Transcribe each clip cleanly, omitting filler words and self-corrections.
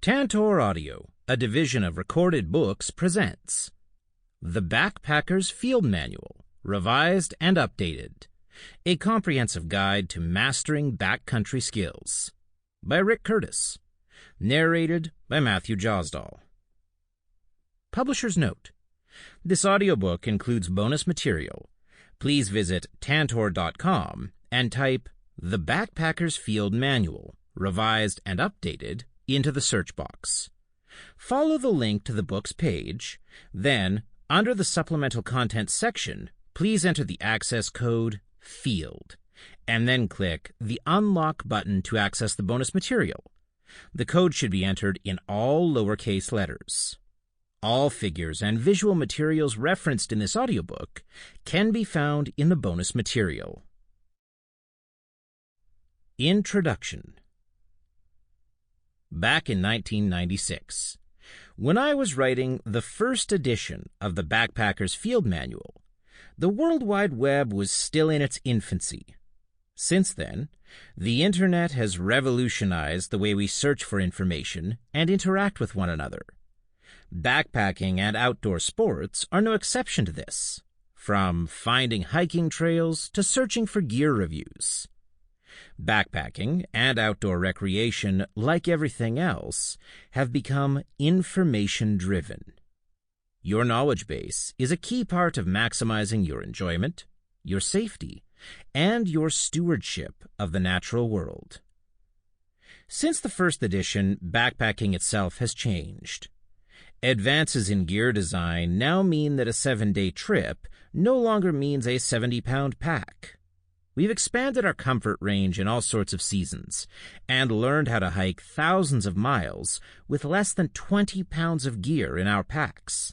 Tantor Audio, a division of Recorded Books, presents The Backpacker's Field Manual, Revised and Updated, a comprehensive guide to mastering backcountry skills, by Rick Curtis, narrated by Matthew Josdal. Publisher's note: this audiobook includes bonus material. Please visit Tantor.com and type The Backpacker's Field Manual, Revised and Updated into the search box. Follow the link to the book's page. Then, under the supplemental content section, please enter the access code FIELD, and then click the Unlock button to access the bonus material. The code should be entered in all lowercase letters. All figures and visual materials referenced in this audiobook can be found in the bonus material. Introduction. Back in 1996, when I was writing the first edition of the Backpacker's Field Manual, the World Wide Web was still in its infancy. Since then, the Internet has revolutionized the way we search for information and interact with one another. Backpacking and outdoor sports are no exception to this, from finding hiking trails to searching for gear reviews. Backpacking and outdoor recreation, like everything else, have become information-driven. Your knowledge base is a key part of maximizing your enjoyment, your safety, and your stewardship of the natural world. Since the first edition, backpacking itself has changed. Advances in gear design now mean that a 7-day trip no longer means a 70-pound pack. We've expanded our comfort range in all sorts of seasons and learned how to hike thousands of miles with less than 20 pounds of gear in our packs.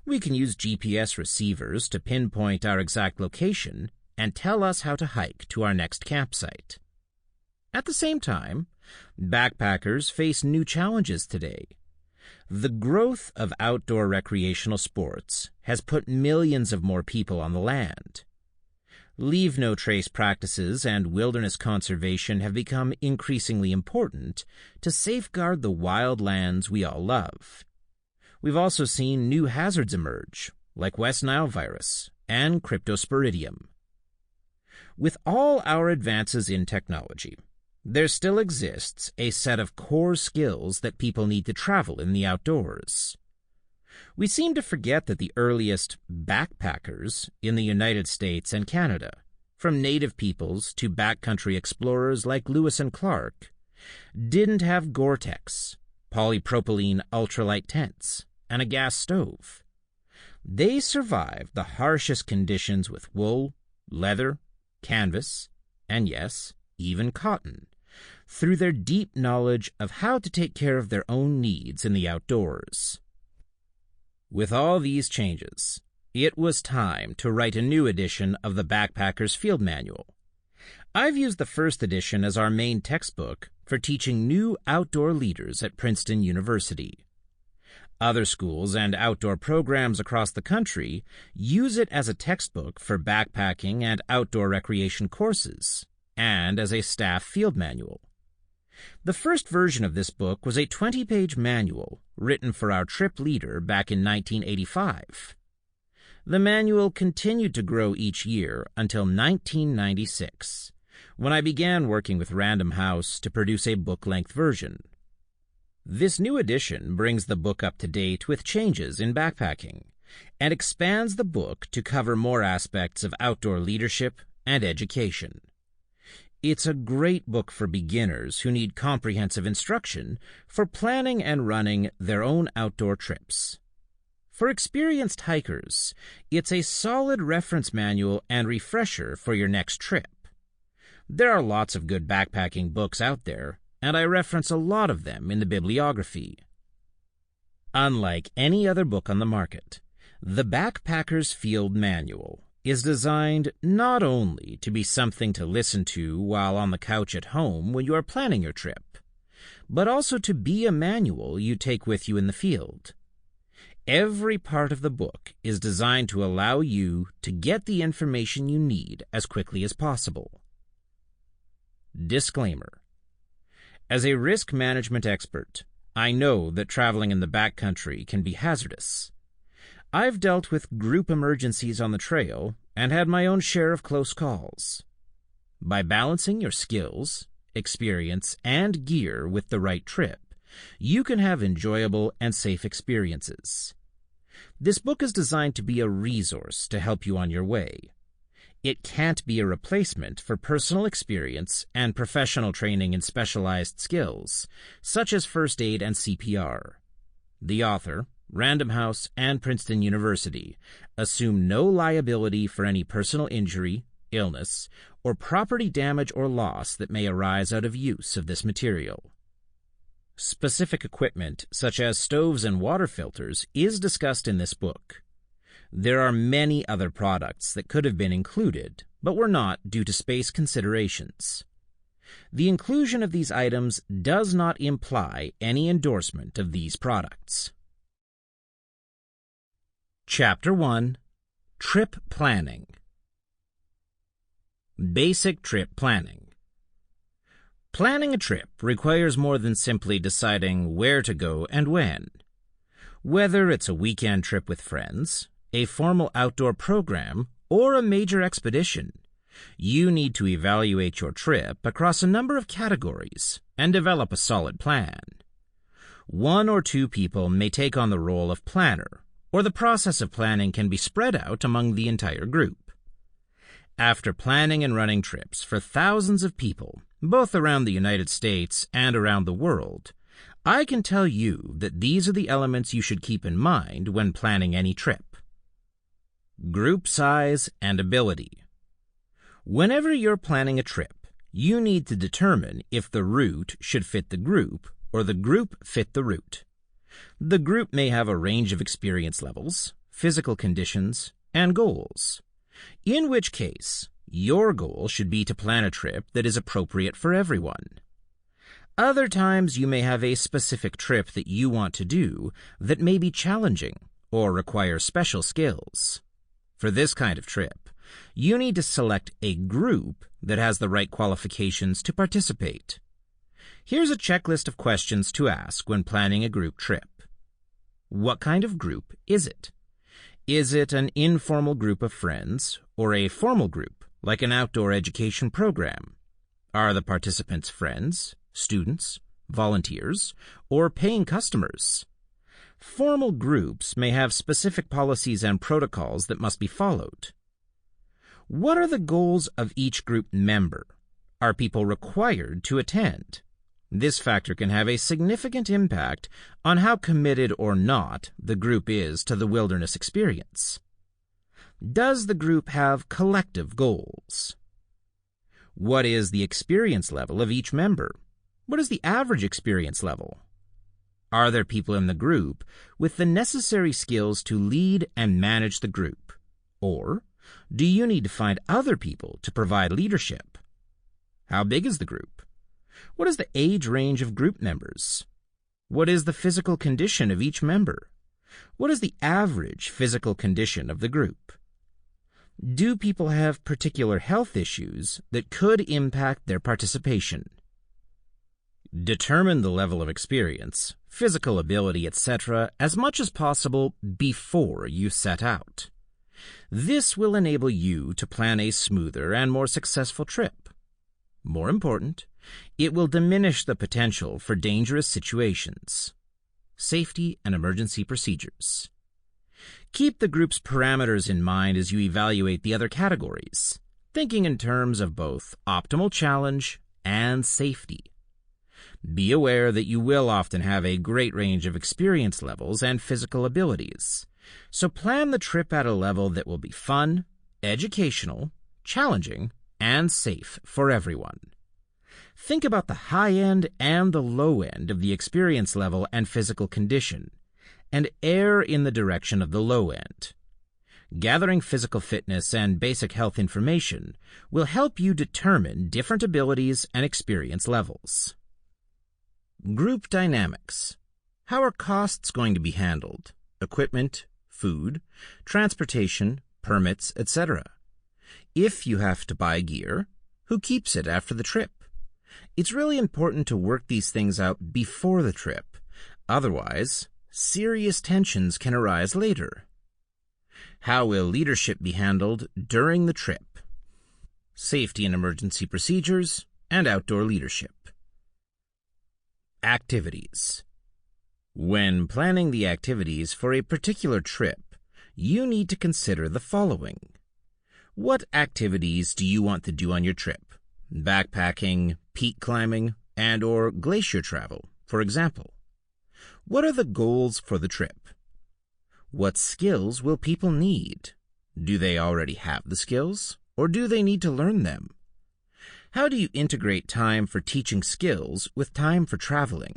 We can use GPS receivers to pinpoint our exact location and tell us how to hike to our next campsite. At the same time, backpackers face new challenges today. The growth of outdoor recreational sports has put millions of more people on the land. Leave-no-trace practices and wilderness conservation have become increasingly important to safeguard the wild lands we all love. We've also seen new hazards emerge, like West Nile virus and cryptosporidium. With all our advances in technology, there still exists a set of core skills that people need to travel in the outdoors. We seem to forget that the earliest backpackers in the United States and Canada, from native peoples to backcountry explorers like Lewis and Clark, didn't have Gore-Tex, polypropylene ultralight tents, and a gas stove. They survived the harshest conditions with wool, leather, canvas, and yes, even cotton, through their deep knowledge of how to take care of their own needs in the outdoors. With all these changes, it was time to write a new edition of the Backpacker's Field Manual. I've used the first edition as our main textbook for teaching new outdoor leaders at Princeton University. Other schools and outdoor programs across the country use it as a textbook for backpacking and outdoor recreation courses, and as a staff field manual. The first version of this book was a 20-page manual written for our trip leader back in 1985. The manual continued to grow each year until 1996, when I began working with Random House to produce a book-length version. This new edition brings the book up to date with changes in backpacking and expands the book to cover more aspects of outdoor leadership and education. It's a great book for beginners who need comprehensive instruction for planning and running their own outdoor trips. For experienced hikers, it's a solid reference manual and refresher for your next trip. There are lots of good backpacking books out there, and I reference a lot of them in the bibliography. Unlike any other book on the market, the Backpacker's Field Manual is designed not only to be something to listen to while on the couch at home when you are planning your trip, but also to be a manual you take with you in the field. Every part of the book is designed to allow you to get the information you need as quickly as possible. Disclaimer: as a risk management expert, I know that traveling in the backcountry can be hazardous. I've dealt with group emergencies on the trail and had my own share of close calls. By balancing your skills, experience, and gear with the right trip, you can have enjoyable and safe experiences. This book is designed to be a resource to help you on your way. It can't be a replacement for personal experience and professional training in specialized skills, such as first aid and CPR. The author, Random House, and Princeton University assume no liability for any personal injury, illness, or property damage or loss that may arise out of use of this material. Specific equipment, such as stoves and water filters, is discussed in this book. There are many other products that could have been included, but were not due to space considerations. The inclusion of these items does not imply any endorsement of these products. Chapter 1. Trip Planning. Basic Trip Planning. Planning a trip requires more than simply deciding where to go and when. Whether it's a weekend trip with friends, a formal outdoor program, or a major expedition, you need to evaluate your trip across a number of categories and develop a solid plan. One or two people may take on the role of planner, or the process of planning can be spread out among the entire group. After planning and running trips for thousands of people, both around the United States and around the world, I can tell you that these are the elements you should keep in mind when planning any trip. Group size and ability. Whenever you're planning a trip, you need to determine if the route should fit the group or the group fit the route. The group may have a range of experience levels, physical conditions, and goals, in which case your goal should be to plan a trip that is appropriate for everyone. Other times you may have a specific trip that you want to do that may be challenging or require special skills. For this kind of trip, you need to select a group that has the right qualifications to participate. Here's a checklist of questions to ask when planning a group trip. What kind of group is it? Is it an informal group of friends or a formal group, like an outdoor education program? Are the participants friends, students, volunteers, or paying customers? Formal groups may have specific policies and protocols that must be followed. What are the goals of each group member? Are people required to attend? This factor can have a significant impact on how committed or not the group is to the wilderness experience. Does the group have collective goals? What is the experience level of each member? What is the average experience level? Are there people in the group with the necessary skills to lead and manage the group? Or do you need to find other people to provide leadership? How big is the group? What is the age range of group members? What is the physical condition of each member? What is the average physical condition of the group? Do people have particular health issues that could impact their participation? Determine the level of experience, physical ability, etc., as much as possible before you set out. This will enable you to plan a smoother and more successful trip. More important, it will diminish the potential for dangerous situations. Safety and emergency procedures. Keep the group's parameters in mind as you evaluate the other categories, thinking in terms of both optimal challenge and safety. Be aware that you will often have a great range of experience levels and physical abilities, so plan the trip at a level that will be fun, educational, challenging, and safe for everyone. Think about the high end and the low end of the experience level and physical condition, and err in the direction of the low end. Gathering physical fitness and basic health information will help you determine different abilities and experience levels. Group dynamics. How are costs going to be handled? Equipment, food, transportation, permits, etc. If you have to buy gear, who keeps it after the trip? It's really important to work these things out before the trip, Otherwise, serious tensions can arise later. How will leadership be handled during the trip? Safety and emergency procedures, and outdoor leadership. Activities. When planning the activities for a particular trip, you need to consider the following. What activities do you want to do on your trip? Backpacking, peak climbing, and/or glacier travel, for example. What are the goals for the trip? What skills will people need? Do they already have the skills, or do they need to learn them? How do you integrate time for teaching skills with time for traveling?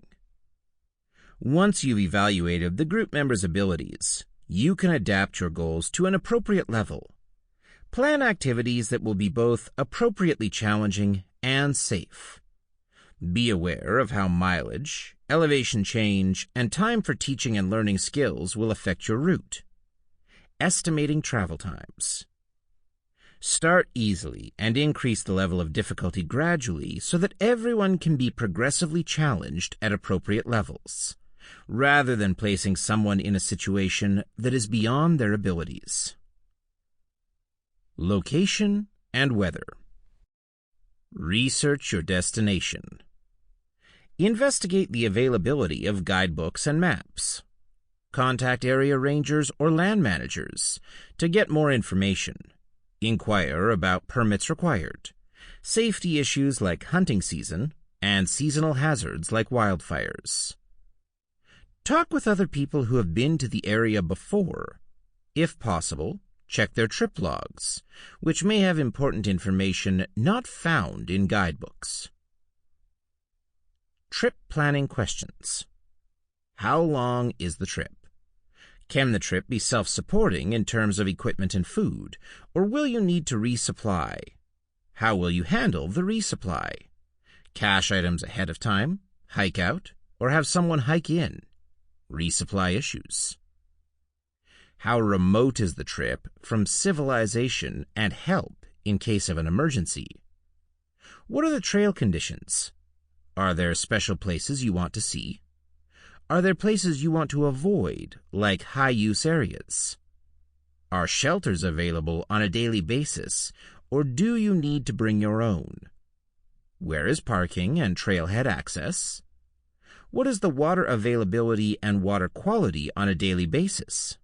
Once you've evaluated the group members' abilities, you can adapt your goals to an appropriate level. Plan activities that will be both appropriately challenging and safe. Be aware of how mileage, elevation change, and time for teaching and learning skills will affect your route. Estimating travel times. Start easily and increase the level of difficulty gradually so that everyone can be progressively challenged at appropriate levels, rather than placing someone in a situation that is beyond their abilities. Location and weather. Research your destination. Investigate the availability of guidebooks and maps. Contact area rangers or land managers to get more information. Inquire about permits required, safety issues like hunting season, and seasonal hazards like wildfires. Talk with other people who have been to the area before. If possible, check their trip logs, which may have important information not found in guidebooks. Trip planning questions. How long is the trip? Can the trip be self-supporting in terms of equipment and food, or will you need to resupply? How will you handle the resupply? Cache items ahead of time, hike out, or have someone hike in? Resupply issues. How remote is the trip from civilization and help in case of an emergency? What are the trail conditions? Are there special places you want to see? Are there places you want to avoid, like high-use areas? Are shelters available on a daily basis, or do you need to bring your own? Where is parking and trailhead access? What is the water availability and water quality on a daily basis?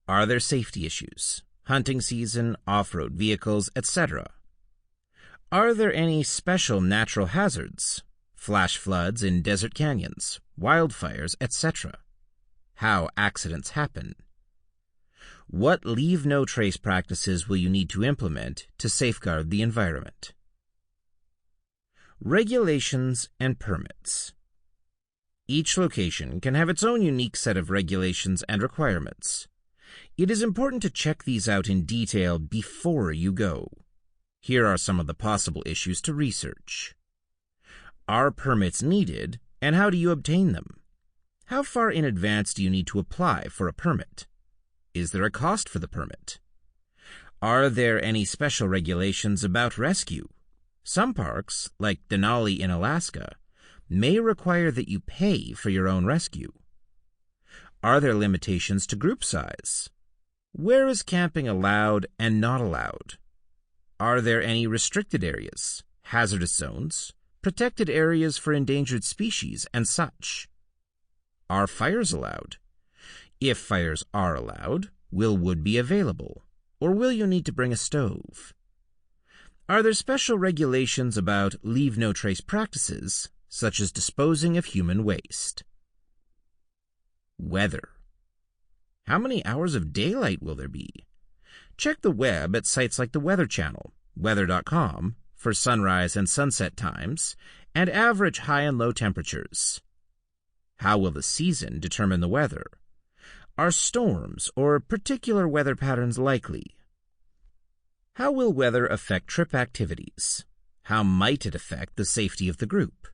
Are there safety issues, hunting season, off-road vehicles, etc.? Are there any special natural hazards? Flash floods in desert canyons, wildfires, etc. How accidents happen. What leave-no-trace practices will you need to implement to safeguard the environment? Regulations and permits. Each location can have its own unique set of regulations and requirements. It is important to check these out in detail before you go. Here are some of the possible issues to research. Are permits needed, and how do you obtain them? How far in advance do you need to apply for a permit? Is there a cost for the permit? Are there any special regulations about rescue? Some parks, like Denali in Alaska, may require that you pay for your own rescue. Are there limitations to group size? Where is camping allowed and not allowed? Are there any restricted areas, hazardous zones, protected areas for endangered species, and such? Are fires allowed? If fires are allowed, will wood be available, or will you need to bring a stove? Are there special regulations about leave-no-trace practices, such as disposing of human waste? Weather. How many hours of daylight will there be? Check the web at sites like the Weather Channel, weather.com, for sunrise and sunset times, and average high and low temperatures. How will the season determine the weather? Are storms or particular weather patterns likely? How will weather affect trip activities? How might it affect the safety of the group?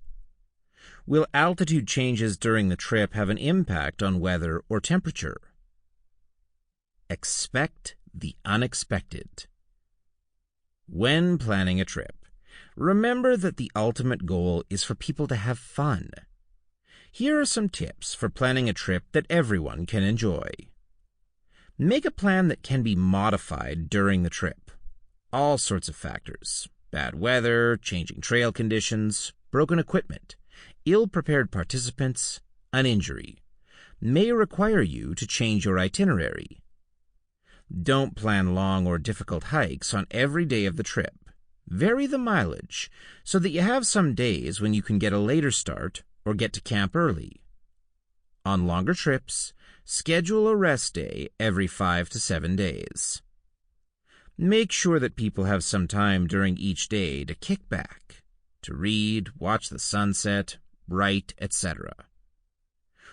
Will altitude changes during the trip have an impact on weather or temperature? Expect the unexpected. When planning a trip, remember that the ultimate goal is for people to have fun. Here are some tips for planning a trip that everyone can enjoy. Make a plan that can be modified during the trip. All sorts of factors: bad weather, changing trail conditions, broken equipment, ill-prepared participants, an injury, may require you to change your itinerary. Don't plan long or difficult hikes on every day of the trip. Vary the mileage so that you have some days when you can get a later start or get to camp early. On longer trips, schedule a rest day every 5 to 7 days. Make sure that people have some time during each day to kick back, to read, watch the sunset, write, etc.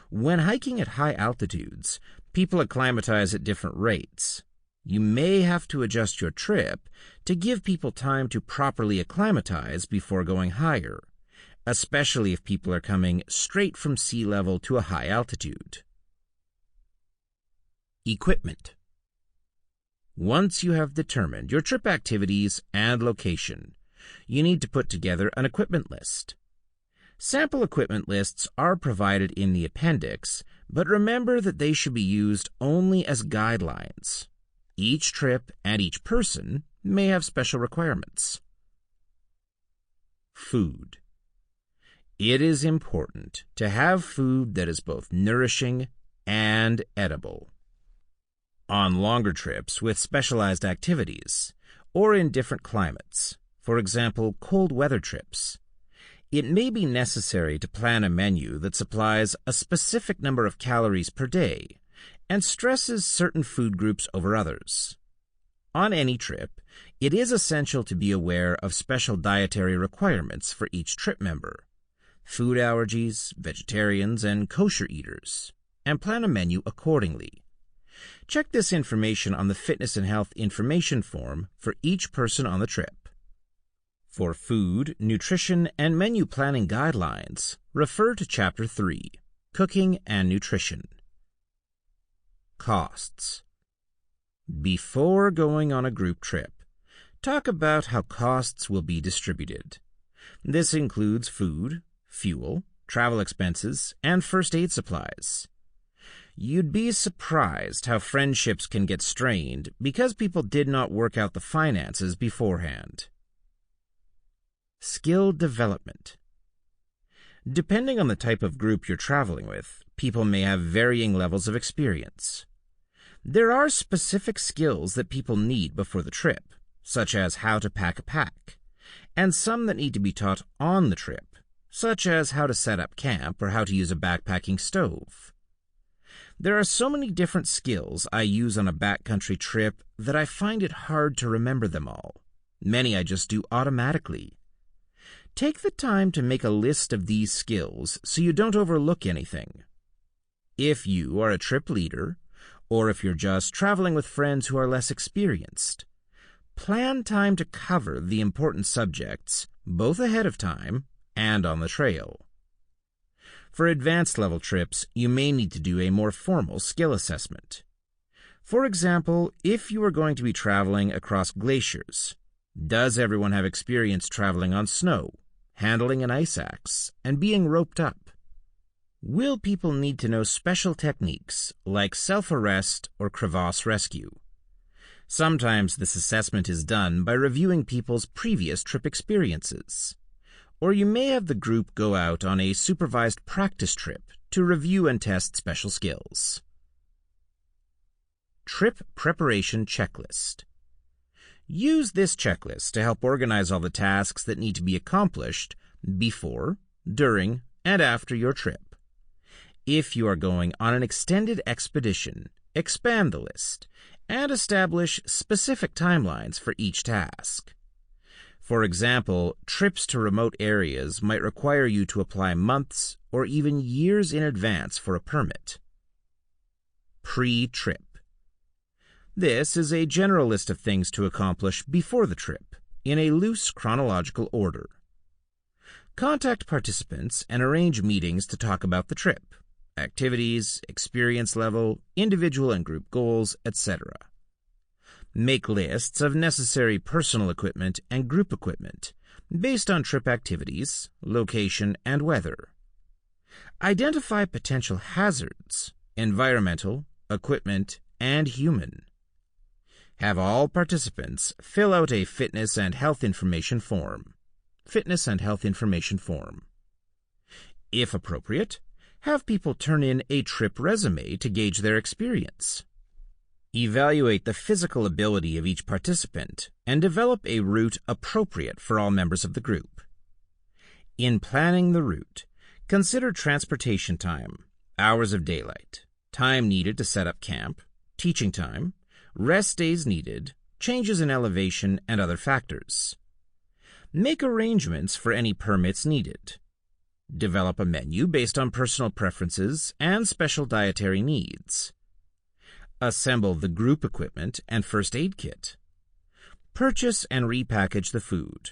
When hiking at high altitudes, people acclimatize at different rates. You may have to adjust your trip to give people time to properly acclimatize before going higher, especially if people are coming straight from sea level to a high altitude. Equipment. Once you have determined your trip activities and location, you need to put together an equipment list. Sample equipment lists are provided in the appendix, but remember that they should be used only as guidelines. Each trip and each person may have special requirements. Food. It is important to have food that is both nourishing and edible. On longer trips with specialized activities, or in different climates, for example, cold weather trips, it may be necessary to plan a menu that supplies a specific number of calories per day and stresses certain food groups over others. On any trip, it is essential to be aware of special dietary requirements for each trip member, food allergies, vegetarians, and kosher eaters, and plan a menu accordingly. Check this information on the Fitness and Health Information Form for each person on the trip. For food, nutrition, and menu planning guidelines, refer to Chapter 3, Cooking and Nutrition. Costs. Before going on a group trip, talk about how costs will be distributed. This includes food, fuel, travel expenses, and first aid supplies. You'd be surprised how friendships can get strained because people did not work out the finances beforehand. Skill development. Depending on the type of group you're traveling with, people may have varying levels of experience. There are specific skills that people need before the trip, such as how to pack a pack, and some that need to be taught on the trip, such as how to set up camp or how to use a backpacking stove. There are so many different skills I use on a backcountry trip that I find it hard to remember them all. Many I just do automatically. Take the time to make a list of these skills so you don't overlook anything. If you are a trip leader, or if you're just traveling with friends who are less experienced, plan time to cover the important subjects both ahead of time and on the trail. For advanced level trips, you may need to do a more formal skill assessment. For example, if you are going to be traveling across glaciers, does everyone have experience traveling on snow, handling an ice axe, and being roped up? Will people need to know special techniques like self-arrest or crevasse rescue? Sometimes this assessment is done by reviewing people's previous trip experiences. Or you may have the group go out on a supervised practice trip to review and test special skills. Trip Preparation Checklist. Use this checklist to help organize all the tasks that need to be accomplished before, during, and after your trip. If you are going on an extended expedition, expand the list and establish specific timelines for each task. For example, trips to remote areas might require you to apply months or even years in advance for a permit. Pre-trip. This is a general list of things to accomplish before the trip, in a loose chronological order. Contact participants and arrange meetings to talk about the trip, activities, experience level, individual and group goals, etc. Make lists of necessary personal equipment and group equipment based on trip activities, location, and weather. Identify potential hazards, environmental, equipment, and human. Have all participants fill out a fitness and health information form. If appropriate, have people turn in a trip resume to gauge their experience. Evaluate the physical ability of each participant and develop a route appropriate for all members of the group. In planning the route, consider transportation time, hours of daylight, time needed to set up camp, teaching time, rest days needed, changes in elevation, and other factors. Make arrangements for any permits needed. Develop a menu based on personal preferences and special dietary needs. Assemble the group equipment and first aid kit. Purchase and repackage the food.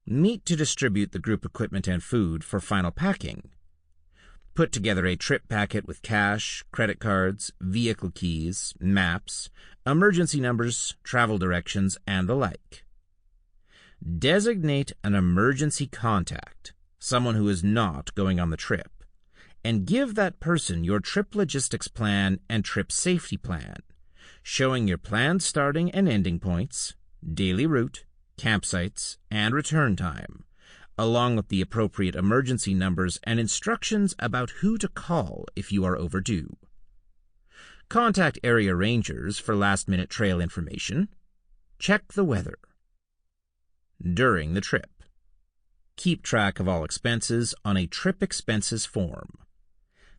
Meet to distribute the group equipment and food for final packing. Put together a trip packet with cash, credit cards, vehicle keys, maps, emergency numbers, travel directions, and the like. Designate an emergency contact, someone who is not going on the trip, and give that person your trip logistics plan and trip safety plan, showing your planned starting and ending points, daily route, campsites, and return time, along with the appropriate emergency numbers and instructions about who to call if you are overdue. Contact area rangers for last-minute trail information. Check the weather. During the trip, keep track of all expenses on a trip expenses form.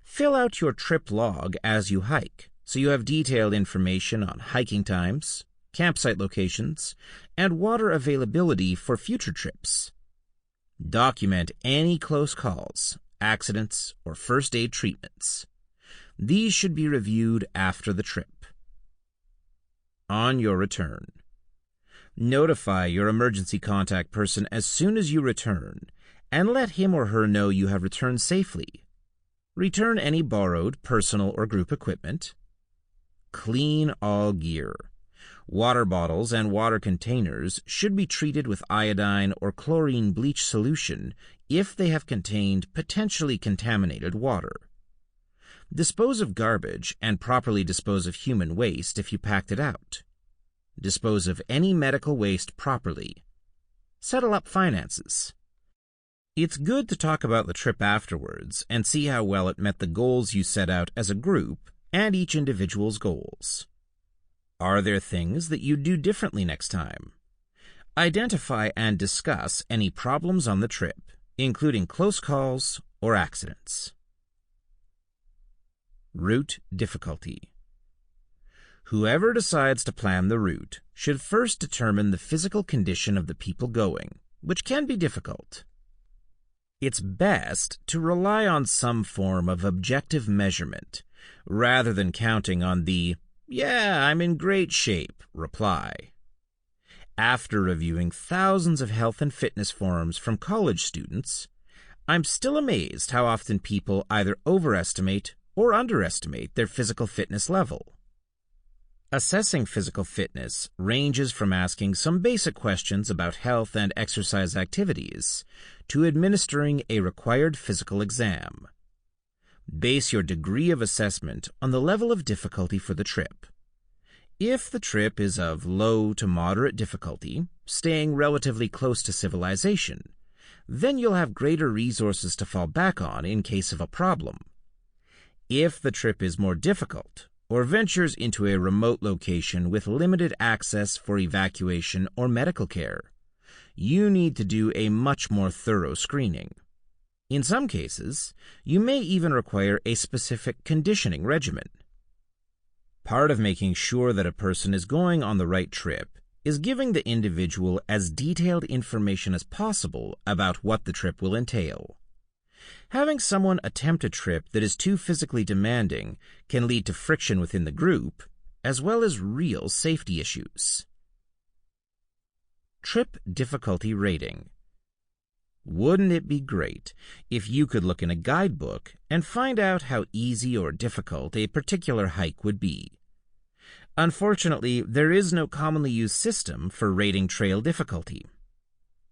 Fill out your trip log as you hike, so you have detailed information on hiking times, campsite locations, and water availability for future trips. Document any close calls, accidents, or first aid treatments. These should be reviewed after the trip. On your return, notify your emergency contact person as soon as you return, and let him or her know you have returned safely. Return any borrowed personal or group equipment. Clean all gear. Water bottles and water containers should be treated with iodine or chlorine bleach solution if they have contained potentially contaminated water. Dispose of garbage and properly dispose of human waste if you packed it out. Dispose of any medical waste properly. Settle up finances. It's good to talk about the trip afterwards and see how well it met the goals you set out as a group and each individual's goals. Are there things that you'd do differently next time? Identify and discuss any problems on the trip, including close calls or accidents. Route difficulty. Whoever decides to plan the route should first determine the physical condition of the people going, which can be difficult. It's best to rely on some form of objective measurement, rather than counting on the "yeah, I'm in great shape" reply. After reviewing thousands of health and fitness forums from college students, I'm still amazed how often people either overestimate or underestimate their physical fitness level. Assessing physical fitness ranges from asking some basic questions about health and exercise activities to administering a required physical exam. Base your degree of assessment on the level of difficulty for the trip. If the trip is of low to moderate difficulty, staying relatively close to civilization, then you'll have greater resources to fall back on in case of a problem. If the trip is more difficult, or ventures into a remote location with limited access for evacuation or medical care, you need to do a much more thorough screening. In some cases, you may even require a specific conditioning regimen. Part of making sure that a person is going on the right trip is giving the individual as detailed information as possible about what the trip will entail. Having someone attempt a trip that is too physically demanding can lead to friction within the group, as well as real safety issues. Trip difficulty rating. Wouldn't it be great if you could look in a guidebook and find out how easy or difficult a particular hike would be? Unfortunately, there is no commonly used system for rating trail difficulty.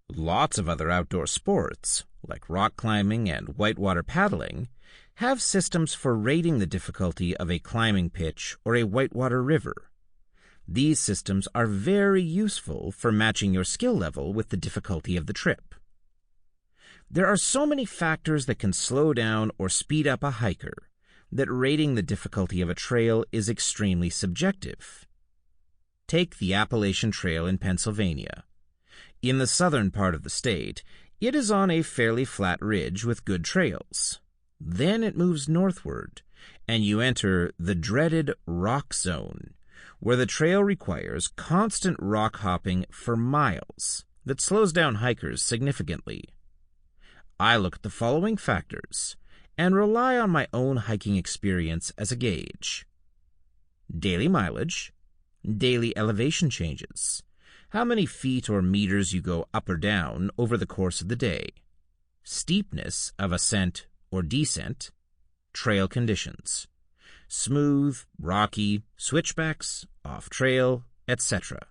Lots of other outdoor sports like rock climbing and whitewater paddling, have systems for rating the difficulty of a climbing pitch or a whitewater river. These systems are very useful for matching your skill level with the difficulty of the trip. There are so many factors that can slow down or speed up a hiker that rating the difficulty of a trail is extremely subjective. Take the Appalachian Trail in Pennsylvania. In the southern part of the state, it is on a fairly flat ridge with good trails. Then it moves northward, and you enter the dreaded rock zone, where the trail requires constant rock hopping for miles that slows down hikers significantly. I look at the following factors and rely on my own hiking experience as a gauge: daily mileage, daily elevation changes, how many feet or meters you go up or down over the course of the day, steepness of ascent or descent, trail conditions, smooth, rocky, switchbacks, off-trail, etc.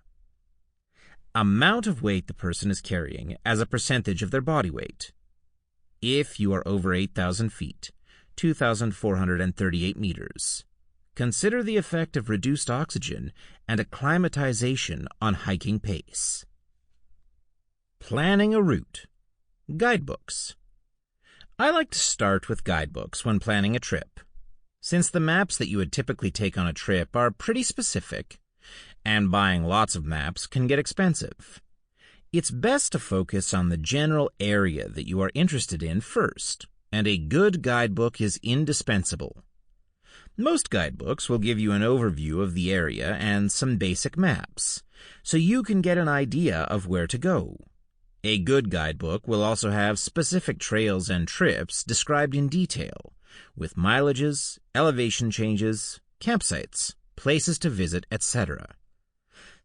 Amount of weight the person is carrying as a percentage of their body weight. If you are over 8,000 feet, 2,438 meters, consider the effect of reduced oxygen and acclimatization on hiking pace. Planning a route. Guidebooks. I like to start with guidebooks when planning a trip, since the maps that you would typically take on a trip are pretty specific, and buying lots of maps can get expensive. It's best to focus on the general area that you are interested in first, and a good guidebook is indispensable. Most guidebooks will give you an overview of the area and some basic maps, so you can get an idea of where to go. A good guidebook will also have specific trails and trips described in detail, with mileages, elevation changes, campsites, places to visit, etc.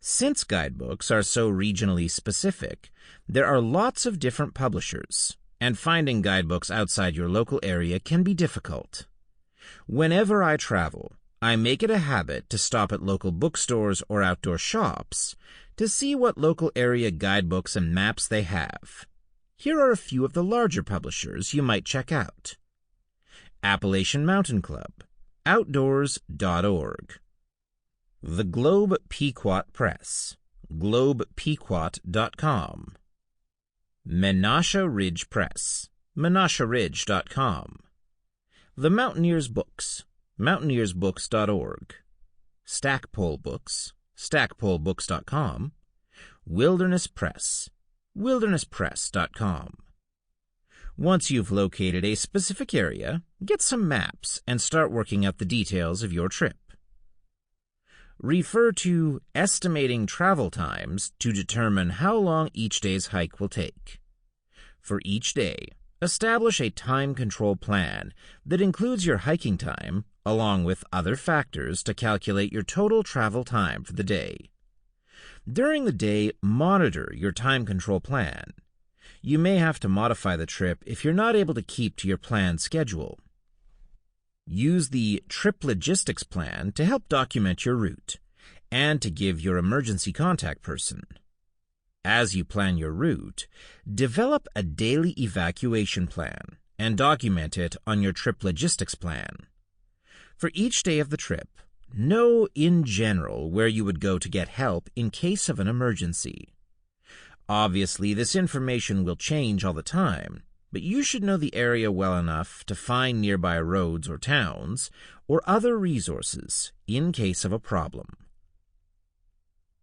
Since guidebooks are so regionally specific, there are lots of different publishers, and finding guidebooks outside your local area can be difficult. Whenever I travel, I make it a habit to stop at local bookstores or outdoor shops to see what local area guidebooks and maps they have. Here are a few of the larger publishers you might check out: Appalachian Mountain Club, Outdoors.org. The Globe Pequot Press, globepequot.com. Menasha Ridge Press, menasharidge.com. The Mountaineers Books, mountaineersbooks.org. Stackpole Books, stackpolebooks.com. Wilderness Press, wildernesspress.com. Once you've located a specific area, get some maps and start working out the details of your trip. Refer to estimating travel times to determine how long each day's hike will take. For each day, establish a time control plan that includes your hiking time along with other factors to calculate your total travel time for the day. During the day, monitor your time control plan. You may have to modify the trip if you're not able to keep to your planned schedule. Use the trip logistics plan to help document your route and to give your emergency contact person. As you plan your route, develop a daily evacuation plan and document it on your trip logistics plan. For each day of the trip, know in general where you would go to get help in case of an emergency. Obviously, this information will change all the time, but you should know the area well enough to find nearby roads or towns or other resources in case of a problem.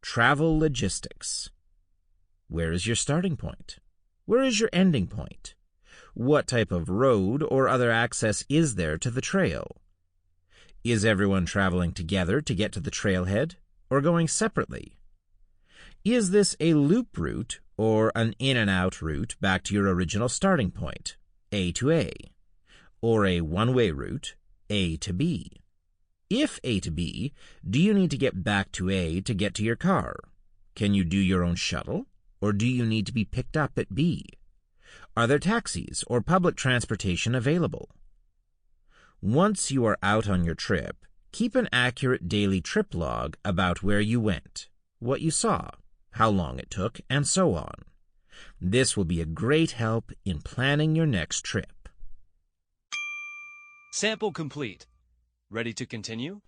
Travel logistics. Where is your starting point? Where is your ending point? What type of road or other access is there to the trail? Is everyone traveling together to get to the trailhead or going separately? Is this a loop route or an in-and-out route back to your original starting point, A to A, or a one-way route, A to B? If A to B, do you need to get back to A to get to your car? Can you do your own shuttle, or do you need to be picked up at B? Are there taxis or public transportation available? Once you are out on your trip, keep an accurate daily trip log about where you went, what you saw, how long it took, and so on. This will be a great help in planning your next trip. Sample complete. Ready to continue?